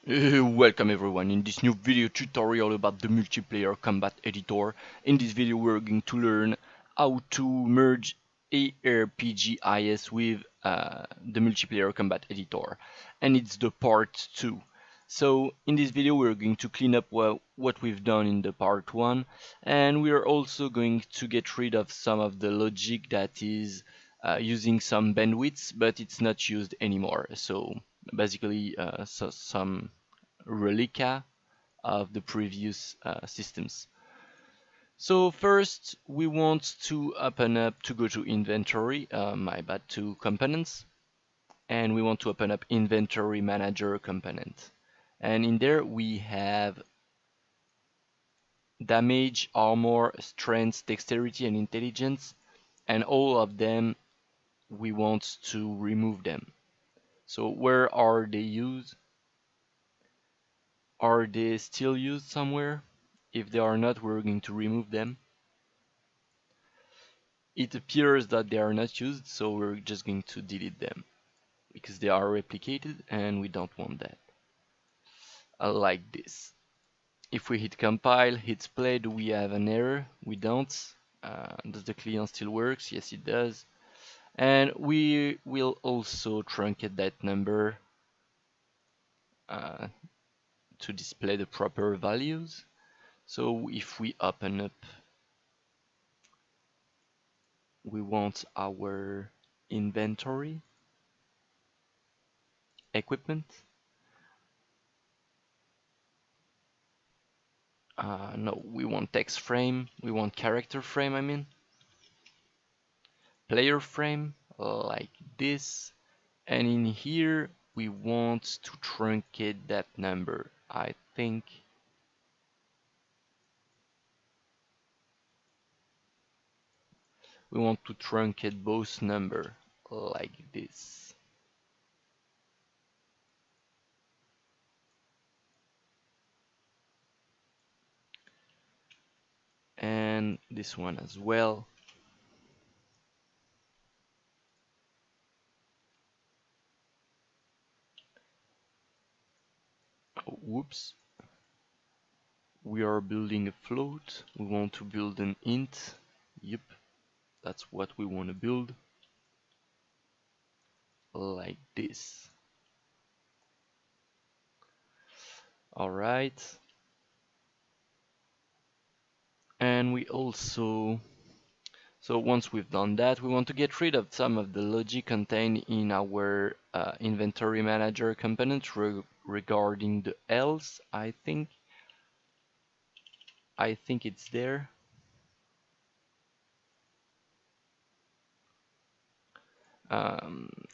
Welcome everyone in this new video tutorial about the multiplayer combat editor. In this video we're going to learn how to merge ARPGIS with the multiplayer combat editor, and it's the part 2. So in this video we're going to clean up what we've done in the part 1, and we're also going to get rid of some of the logic that is using some bandwidths but it's not used anymore. So basically some relica of the previous systems. So first we want to go to inventory, to components, and we want to open up inventory manager component, and in there we have damage, armor, strength, dexterity and intelligence, and all of them we want to remove them. So where are they used? Are they still used somewhere? If they are not, we're going to remove them. It appears that they are not used, so we're just going to delete them because they are replicated and we don't want that. Like this. If we hit compile, hit play, do we have an error? We don't. Does the client still works? Yes, it does. And we will also truncate that number to display the proper values. So if we open up, we want our inventory, equipment. No, we want text frame, we want character frame, I mean. Player frame, like this. And in here, we want to truncate that number, I think. We want to truncate both number, like this. And this one as well. Oh, whoops. We are building a float. We want to build an int. Yep, that's what we want to build. Like this. Alright. And we also, so once we've done that, we want to get rid of some of the logic contained in our inventory manager component regarding the else. I think it's there.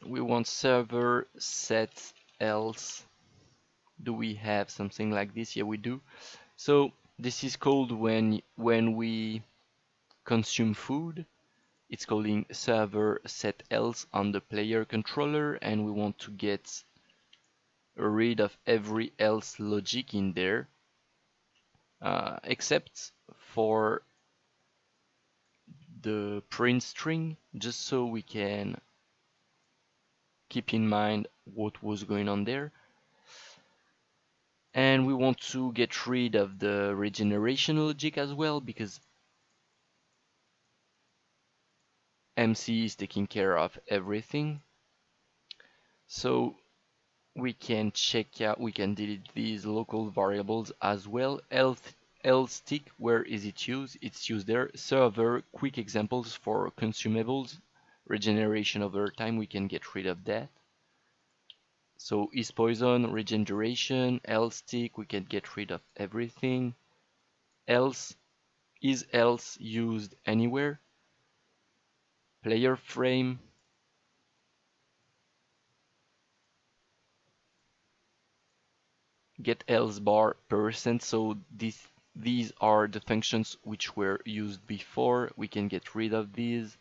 We want server set else. Do we have something like this? Yeah, we do. So this is called when we consume food. It's calling server set else on the player controller, and we want to get rid of every else logic in there, except for the print string, just so we can keep in mind what was going on there. And we want to get rid of the regeneration logic as well, because MCE is taking care of everything. So we can check out, we can delete these local variables as well. Else tick, where is it used? It's used there. Server, quick examples for consumables, regeneration over time, we can get rid of that. So is poison, regeneration, else tick, we can get rid of everything. Else, is else used anywhere? Player frame, get else bar %, so these are the functions which were used before. We can get rid of these.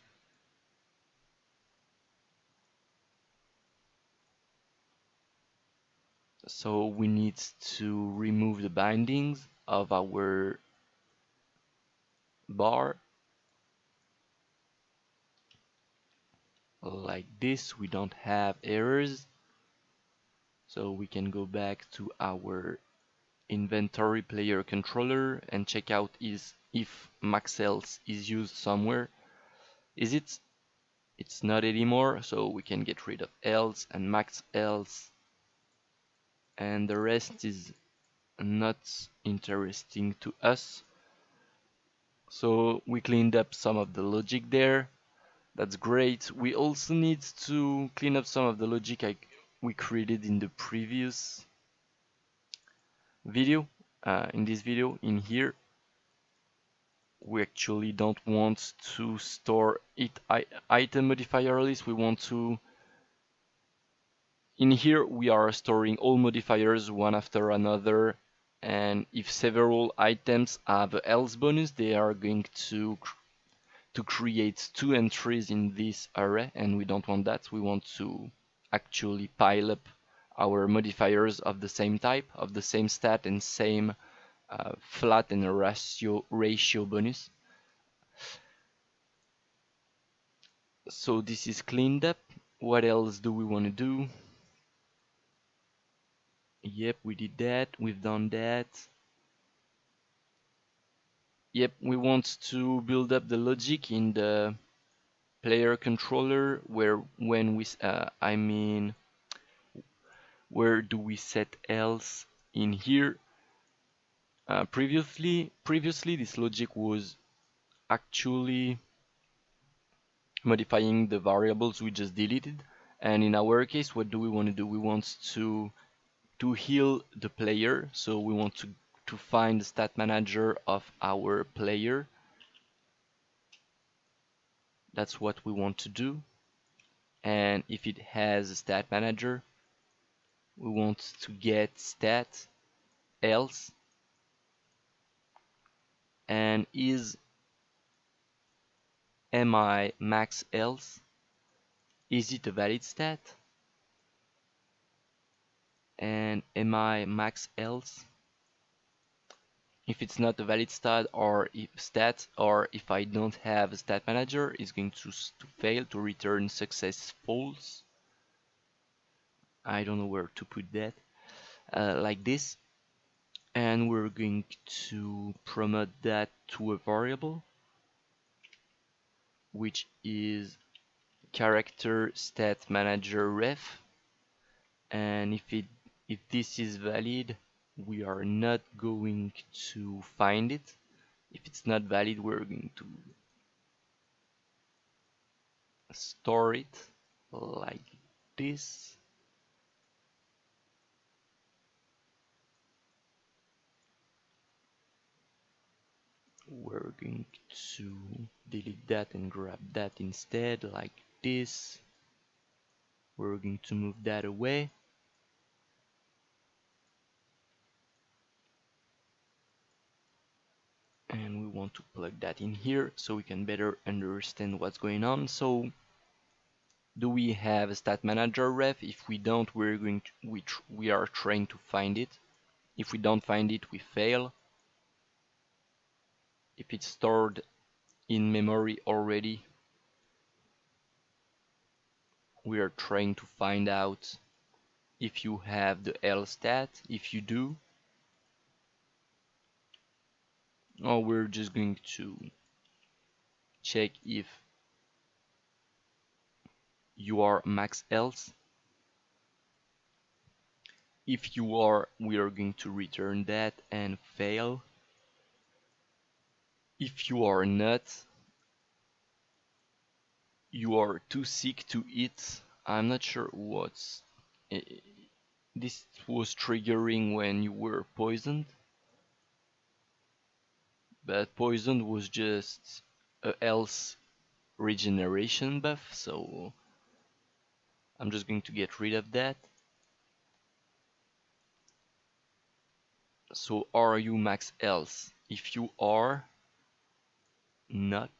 So we need to remove the bindings of our bar. Like this, we don't have errors. So we can go back to our inventory player controller and check out if max else is used somewhere. Is it? It's not anymore, so we can get rid of else and max else, and the rest is not interesting to us. So we cleaned up some of the logic there. That's great. We also need to clean up some of the logic we created in the previous video. In this video, in here, we actually don't want to store item modifier list. We want to, in here we are storing all modifiers one after another, and if several items have a else bonus, they are going to create two entries in this array, and we don't want that. We want to actually pile up our modifiers of the same type, of the same stat, and same flat and ratio bonus. So this is cleaned up. What else do we want to do? Yep, we did that. We've done that. Yep, we want to build up the logic in the player controller where where do we set else in here? Previously this logic was actually modifying the variables we just deleted, and in our case, what do we want to do? We want to heal the player, so we want to find the stat manager of our player. That's what we want to do, and if it has a stat manager, we want to get stat else, and is mi max else, is it a valid stat? And mi max else, if it's not a valid stat, or if I don't have a stat manager, it's going to fail, to return success false. I don't know where to put that, like this, and we're going to promote that to a variable which is character stat manager ref, and if this is valid, we are not going to find it. If it's not valid, we're going to store it like this. We're going to delete that and grab that instead, like this. We're going to move that away. And we want to plug that in here so we can better understand what's going on. So do we have a stat manager ref? If we don't, we are trying to find it. If we don't find it, we fail. If it's stored in memory already, we are trying to find out if you have the L stat. If you do, or we're just going to check if you are max else. If you are, we are going to return that and fail. If you are not, you are too sick to eat. I'm not sure what's this was triggering when you were poisoned, but poisoned was just a else regeneration buff, so I'm just going to get rid of that. So are you max else? If you are not,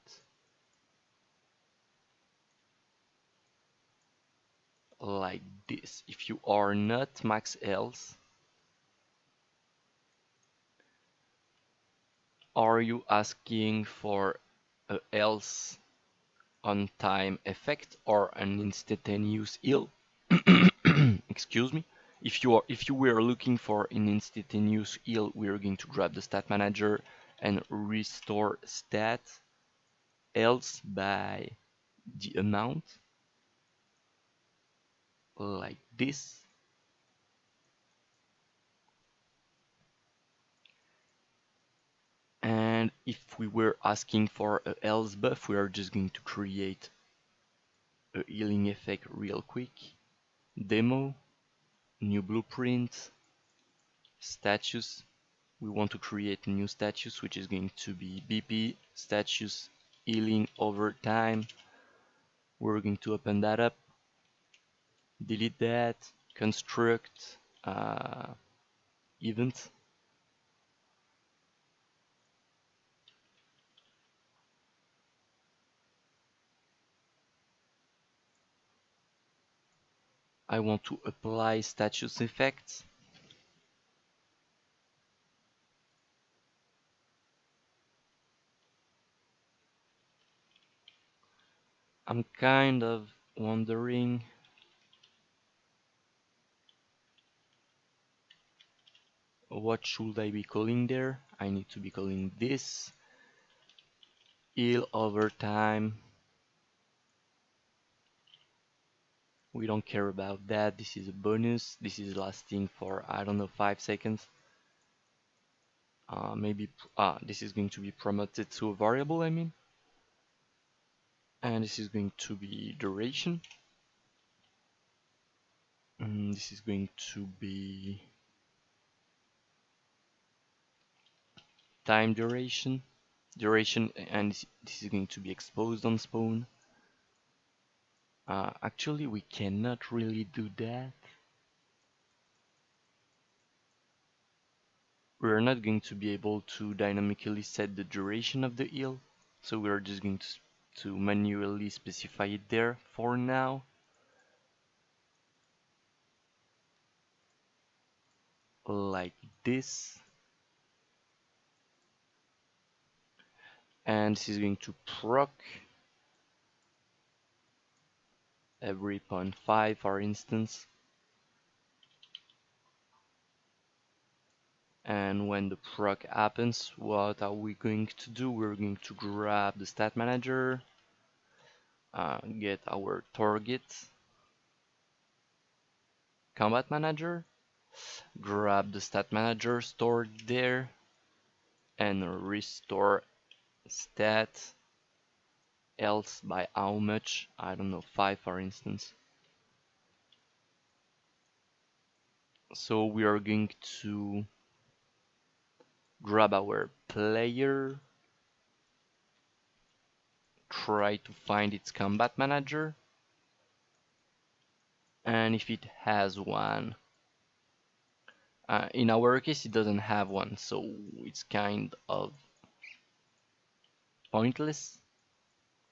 like this. If you are not max else, are you asking for a else on time effect or an instantaneous heal? Excuse me. if you were looking for an instantaneous heal, we are going to grab the stat manager and restore stat else by the amount, like this. And if we were asking for a else buff, we are just going to create a healing effect real quick. Demo, new blueprint, status. We want to create a new status, which is going to be BP status healing over time. We're going to open that up, delete that, construct event. I want to apply status effects. I'm kind of wondering what should I be calling there. I need to be calling this heal over time. We don't care about that. This is a bonus. This is lasting for, I don't know, 5 seconds. Maybe this is going to be promoted to a variable, I mean. And this is going to be duration. This is going to be time duration. And this is going to be exposed on spawn. Actually, we cannot really do that. We're not going to be able to dynamically set the duration of the heal, so we're just going to manually specify it there for now. Like this. And this is going to proc every 0.5, for instance. And when the proc happens, what are we going to do? We're going to grab the stat manager, get our target combat manager, grab the stat manager stored there, and restore stat else by how much? I don't know, 5 for instance. So we are going to grab our player, try to find its combat manager, and if it has one, in our case it doesn't have one, so it's kind of pointless.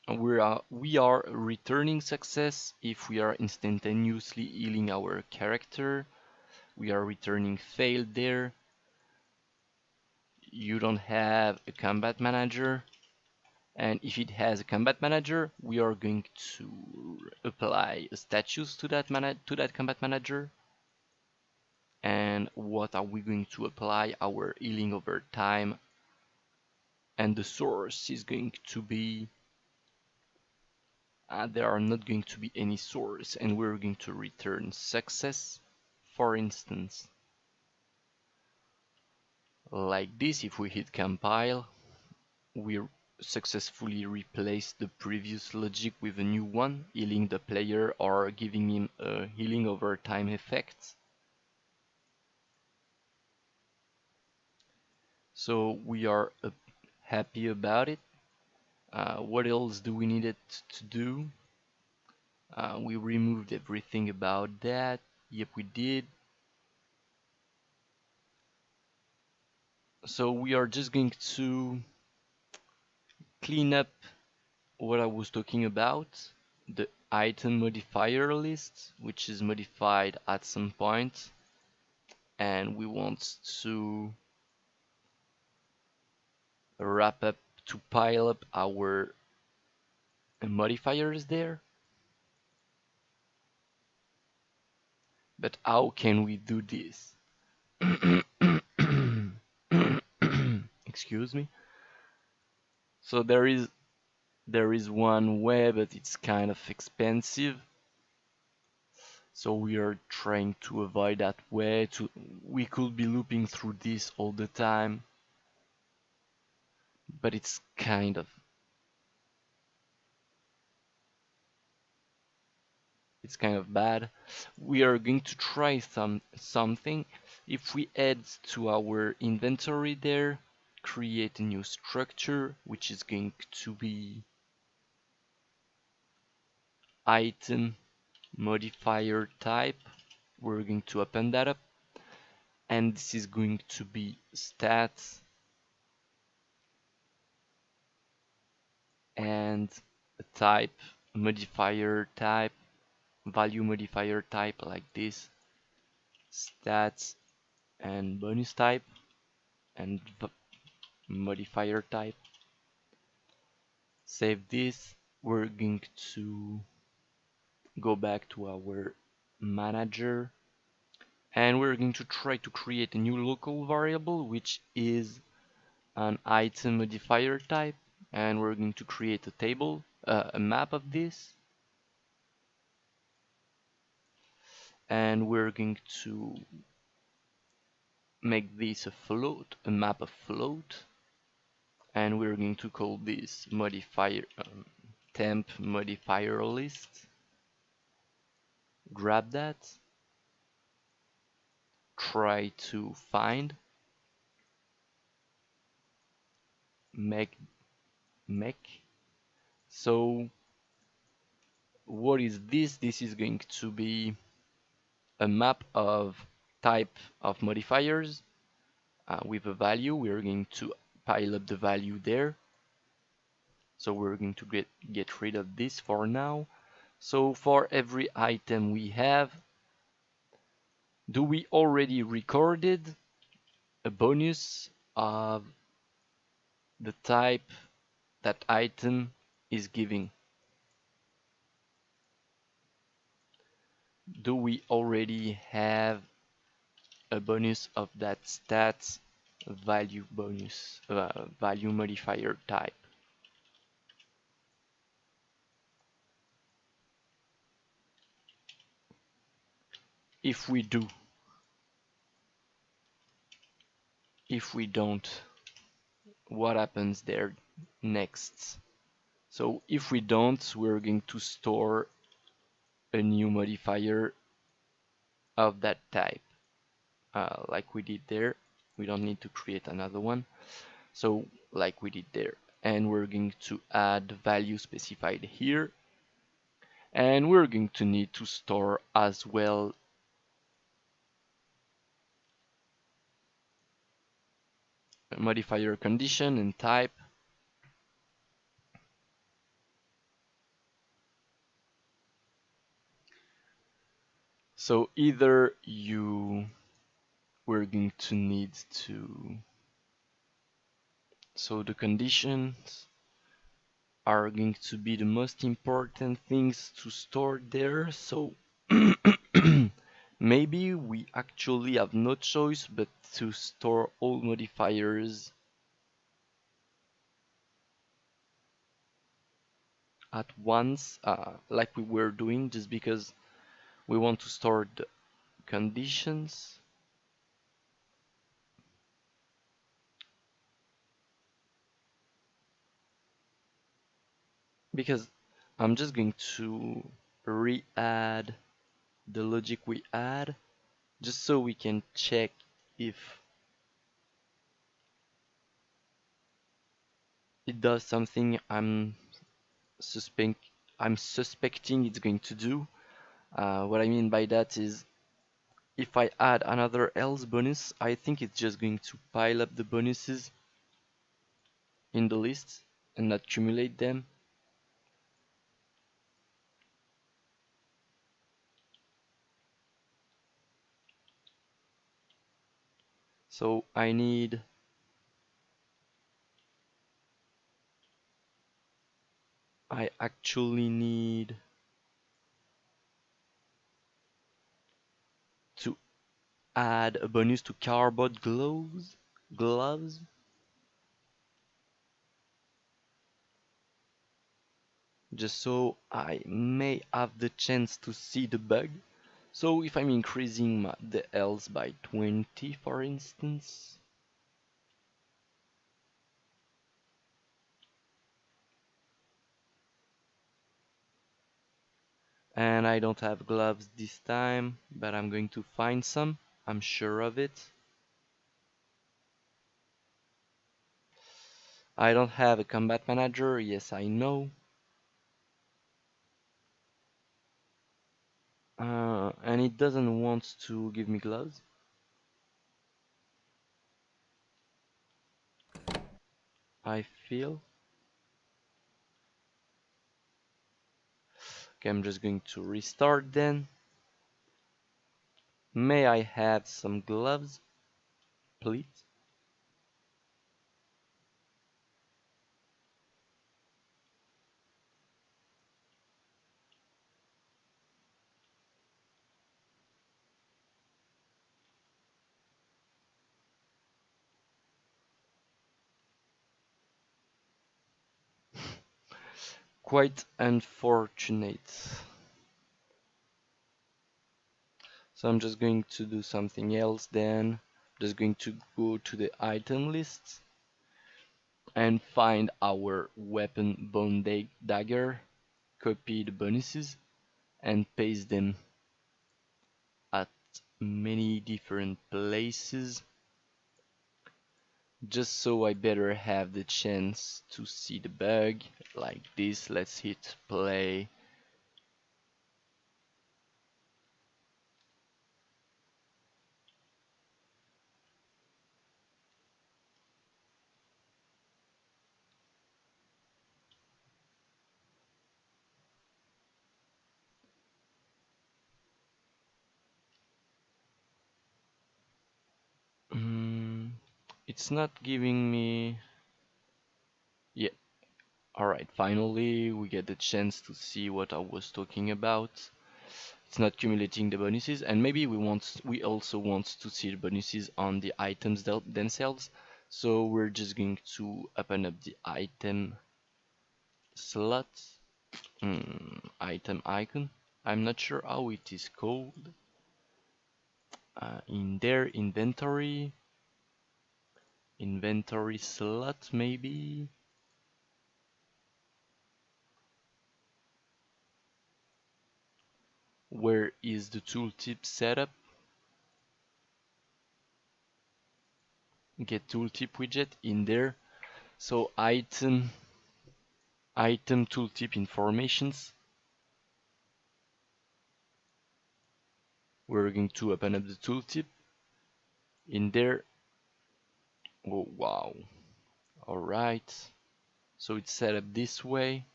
We are returning success if we are instantaneously healing our character. We are returning failed there. You don't have a combat manager, and if it has a combat manager, we are going to apply a status to that combat manager. And what are we going to apply? Our healing over time, and the source is going to be there are not going to be any source, and we're going to return success, for instance. Like this, if we hit compile, we successfully replace the previous logic with a new one, healing the player or giving him a healing over time effect. So we are happy about it. What else do we need it to do? We removed everything about that. Yep, we did. So we are just going to clean up what I was talking about, the item modifier list, which is modified at some point, and we want to wrap up to pile up our modifiers there. But how can we do this? Excuse me. So there is one way, but it's kind of expensive. So we are trying to avoid that way. We could be looping through this all the time, but it's kind of bad. We are going to try something. If we add to our inventory there, create a new structure, which is going to be item modifier type. We're going to open that up, and this is going to be stats and a type modifier type, value modifier type, like this, stats and bonus type and modifier type. Save this. We're going to go back to our manager, and we're going to try to create a new local variable, which is an item modifier type, and we're going to create a table, a map of this, and we're going to make this a float, a map of float, and we're going to call this modifier temp modifier list. Grab that, try to find, make. So what is this? This is going to be a map of type of modifiers with a value. We're going to pile up the value there. So we're going to get rid of this for now. So for every item we have, do we already recorded a bonus of the type that item is giving? Do we already have a bonus of that stats value bonus, value modifier type? If we do, if we don't, what happens there next? So if we don't, we're going to store a new modifier of that type, like we did there. We don't need to create another one. So like we did there, and we're going to add the value specified here, and we're going to need to store as well a modifier condition and type. So either we're going to need to, so the conditions are going to be the most important things to store there. So maybe we actually have no choice but to store all modifiers at once, like we were doing, just because we want to store the conditions. Because I'm just going to re-add the logic we add, just so we can check if it does something I'm suspecting it's going to do. What I mean by that is, if I add another else bonus, I think it's just going to pile up the bonuses in the list and accumulate them. So I actually need add a bonus to cardboard gloves, just so I may have the chance to see the bug. So if I'm increasing the health by 20, for instance, and I don't have gloves this time, but I'm going to find some, I'm sure of it. I don't have a combat manager, yes I know. And it doesn't want to give me gloves. I feel. Okay, I'm just going to restart then. May I have some gloves, please? Quite unfortunate. So I'm just going to do something else then. Just going to go to the item list and find our weapon bone dagger, copy the bonuses and paste them at many different places, just so I better have the chance to see the bug like this. Let's hit play. It's not giving me. Yeah, alright, finally we get the chance to see what I was talking about. It's not cumulating the bonuses, and maybe we also want to see the bonuses on the items themselves. So we're just going to open up the item slot, item icon. I'm not sure how it is called. In their inventory slot maybe. Where is the tooltip setup? Get tooltip widget in there. So item tooltip informations. We're going to open up the tooltip in there. Oh wow. Alright. So it's set up this way.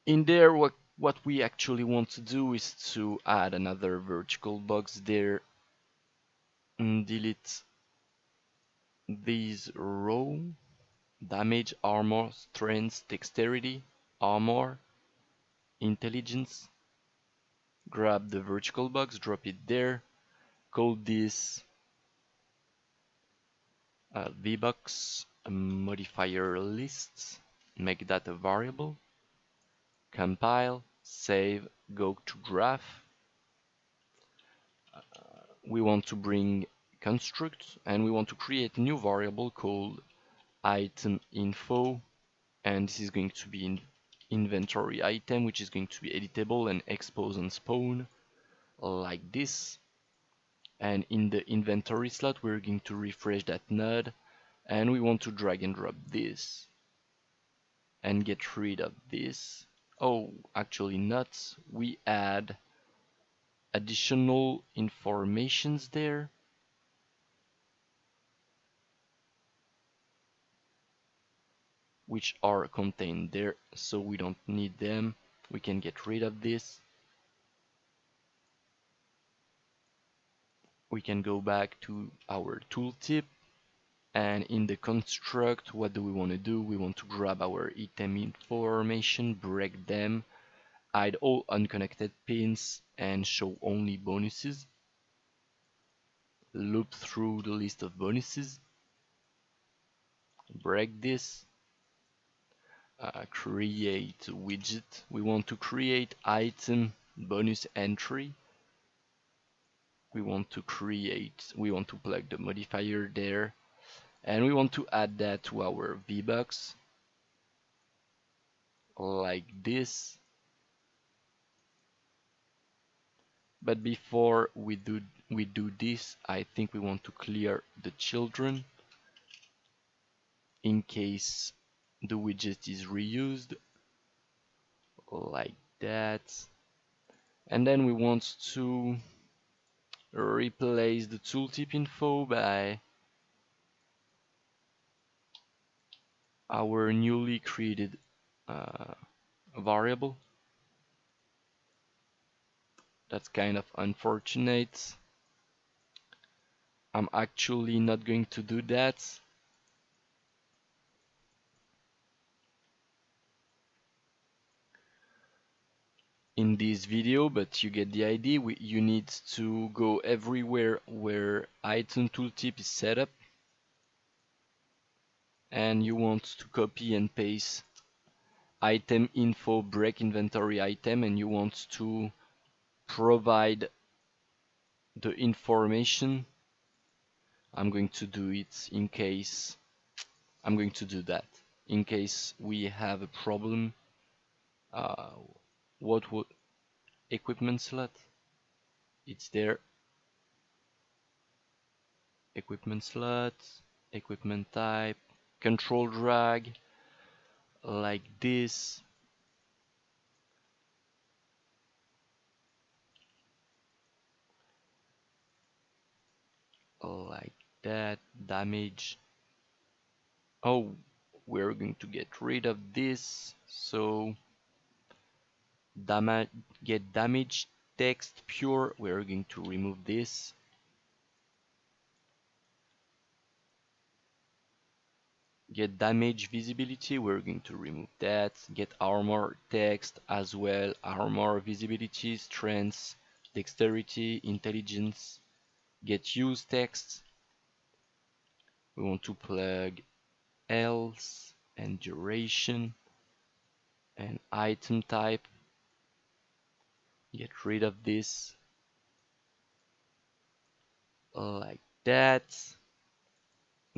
In there what we actually want to do is to add another vertical box there and delete these row. Damage, armor, strength, dexterity, armor, intelligence. Grab the vertical box, drop it there, call this vbox modifier list, make that a variable, compile, save, go to graph. We want to bring construct and we want to create a new variable called item info, and this is going to be in inventory item, which is going to be editable and expose on spawn like this. And in the inventory slot we're going to refresh that node and we want to drag and drop this and get rid of this. Oh, actually not. We add additional informations there. Which are contained there, so we don't need them. We can get rid of this. We can go back to our tooltip, and in the construct, what do we want to do? We want to grab our item information, break them, hide all unconnected pins and show only bonuses. Loop through the list of bonuses. Break this. Create widget. We want to create item bonus entry. We want to plug the modifier there, and we want to add that to our VBox like this. But before we do this, I think we want to clear the children in case the widget is reused like that. And then we want to replace the tooltip info by our newly created variable. That's kind of unfortunate. I'm actually not going to do that. In this video, but you get the idea. You need to go everywhere where item tooltip is set up, and you want to copy and paste item info break inventory item, and you want to provide the information. I'm going to do it in case I'm going to do that in case we have a problem. What would equipment slot? It's there. Equipment slot, equipment type, control drag, like this. Like that. Damage. Oh, we're going to get rid of this. So get damage text pure. We're going to remove this. Get damage visibility, we're going to remove that. Get armor text as well. Armor visibility, strength, dexterity, intelligence. Get use text. We want to plug else and duration and item type. Get rid of this like that.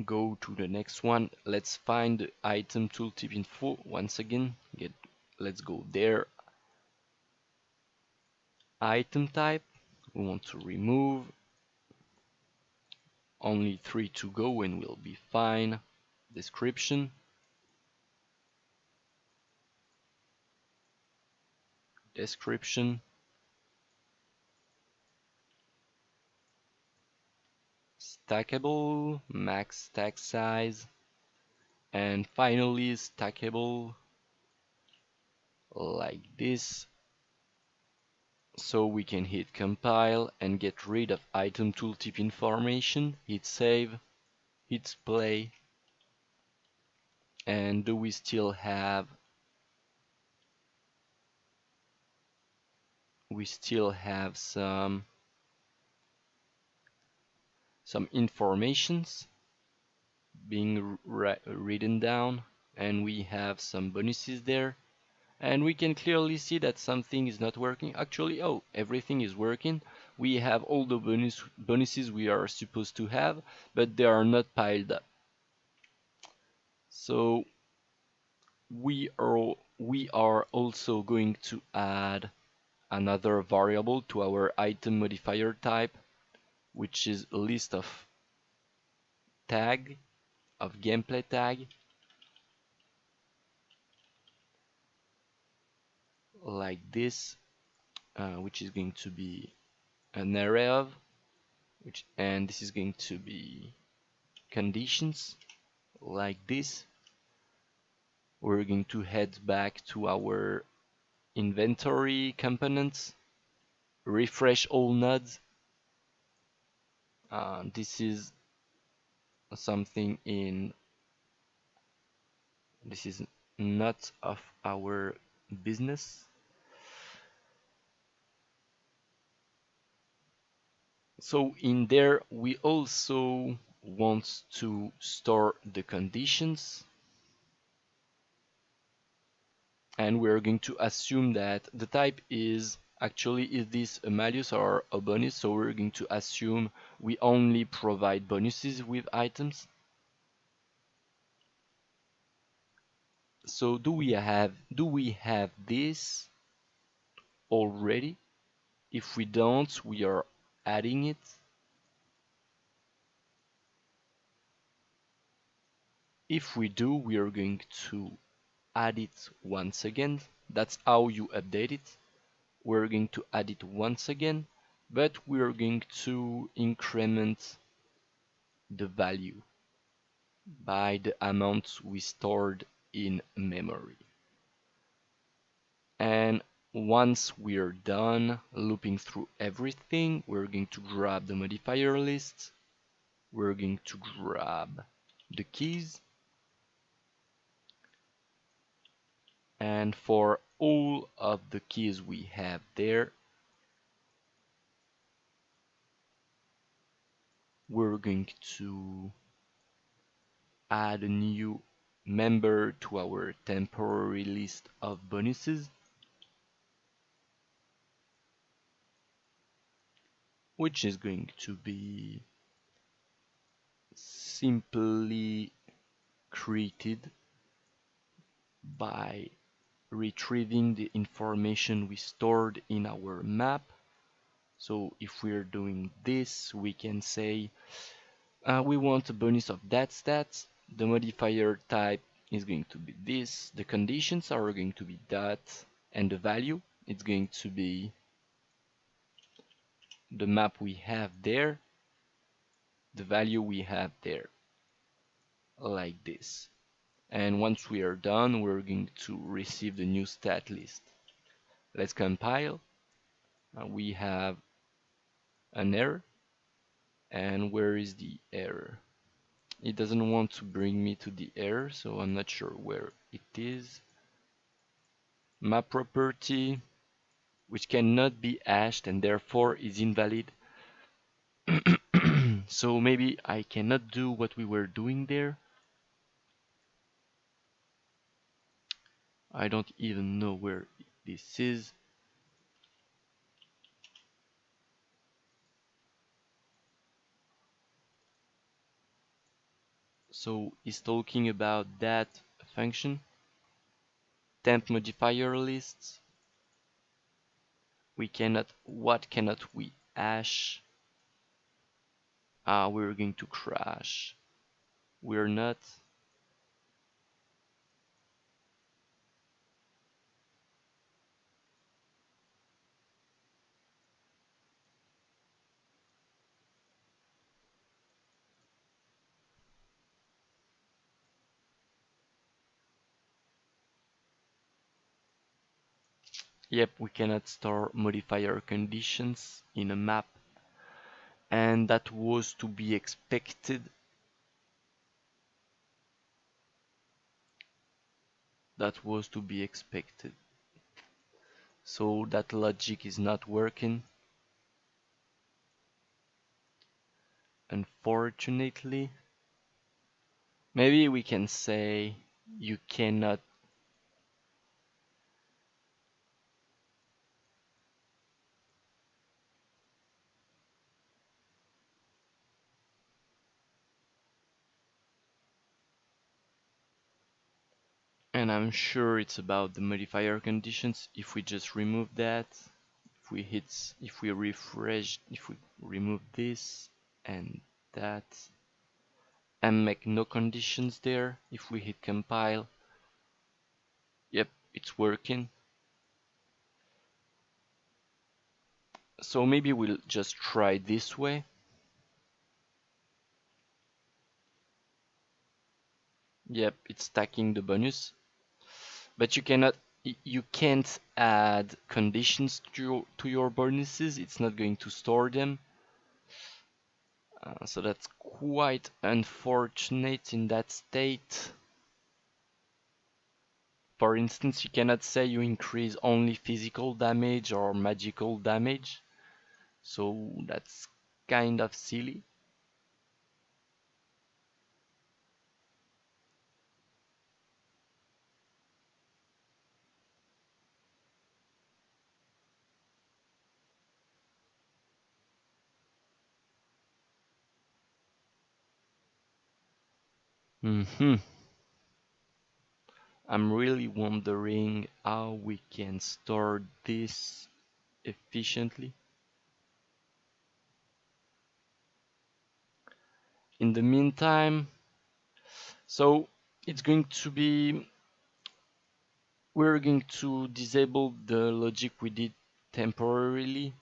Go to the next one. Let's find the item tooltip info once again. Let's go there. Item type, we want to remove. Only 3 to go and we'll be fine. Description. Description. Stackable, max stack size. And finally stackable like this. So we can hit compile and get rid of item tooltip information. Hit save, hit play. And do we still have some informations being written down, and we have some bonuses there, and we can clearly see that something is not working. Actually, oh, everything is working. We have all the bonuses we are supposed to have, but they are not piled up. So we are also going to add another variable to our item modifier type, which is a list of gameplay tag, like this, which is going to be an array of, and this is going to be conditions, like this. We're going to head back to our inventory components, refresh all nodes. This is something this is not of our business. So in there we also want to store the conditions, and we're going to assume that the type is this a malus or a bonus? So we're going to assume we only provide bonuses with items. So do we have this already? If we don't, we are adding it. If we do, we are going to add it once again. That's how you update it. We're going to add it once again, but we're going to increment the value by the amount we stored in memory. And once we're done looping through everything, we're going to grab the modifier list. We're going to grab the keys. And for all of the keys we have there, we're going to add a new member to our temporary list of bonuses, which is going to be simply created by retrieving the information we stored in our map. So if we're doing this, we can say we want a bonus of that stat. The modifier type is going to be this. The conditions are going to be that, and the value it's going to be the map we have there, the value we have there, like this. And once we are done, we're going to receive the new stat list. Let's compile. We have an error. And where is the error? It doesn't want to bring me to the error, so I'm not sure where it is. Map property, which cannot be hashed and therefore is invalid. So maybe I cannot do what we were doing there. I don't even know where this is. So it's talking about that function. Temp modifier lists. We cannot, what cannot we hash? We're going to crash. We're not. Yep, we cannot store modifier conditions in a map, and that was to be expected. That was to be expected. So that logic is not working, unfortunately. Maybe we can say you cannot. And I'm sure it's about the modifier conditions. If we just remove that, if we refresh, if we remove this and that, and make no conditions there, if we hit compile, yep, it's working. So maybe we'll just try this way. Yep, it's stacking the bonus. But you can't add conditions to your bonuses. It's not going to store them. So that's quite unfortunate in that state. For instance, you cannot say you increase only physical damage or magical damage. So that's kind of silly. Hmm. I'm really wondering how we can store this efficiently. In the meantime, so it's going to be, we're going to disable the logic we did temporarily,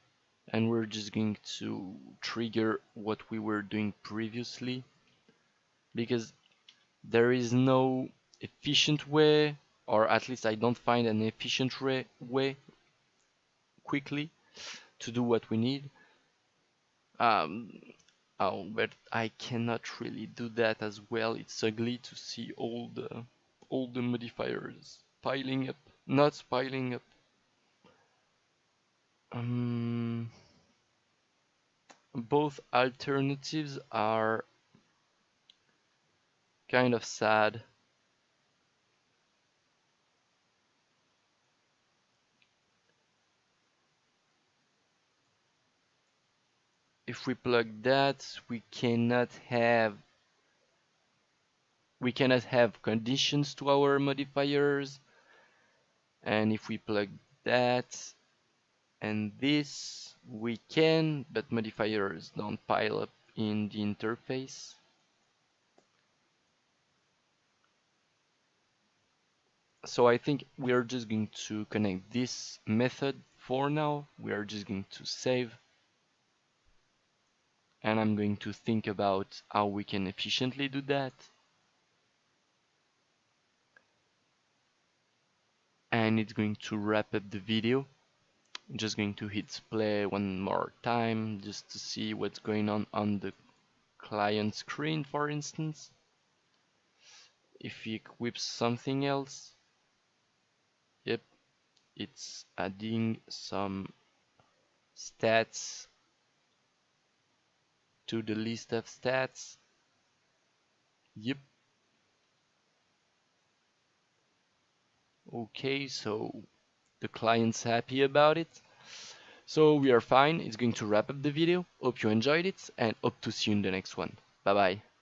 and we're just going to trigger what we were doing previously, because there is no efficient way, or at least I don't find an efficient way quickly to do what we need. Um, oh, but I cannot really do that as well. It's ugly to see all the modifiers piling up, not piling up. Um, both alternatives are kind of sad. If we plug that, we cannot have conditions to our modifiers, and if we plug that and this, we can, but modifiers don't pile up in the interface. So I think we are just going to connect this method for now. We are just going to save, and I'm going to think about how we can efficiently do that. And it's going to wrap up the video. I'm just going to hit play one more time just to see what's going on the client screen, for instance. If he equips something else, yep, it's adding some stats to the list of stats. Yep. Okay, so the client's happy about it. So we are fine. It's going to wrap up the video. Hope you enjoyed it, and hope to see you in the next one. Bye bye.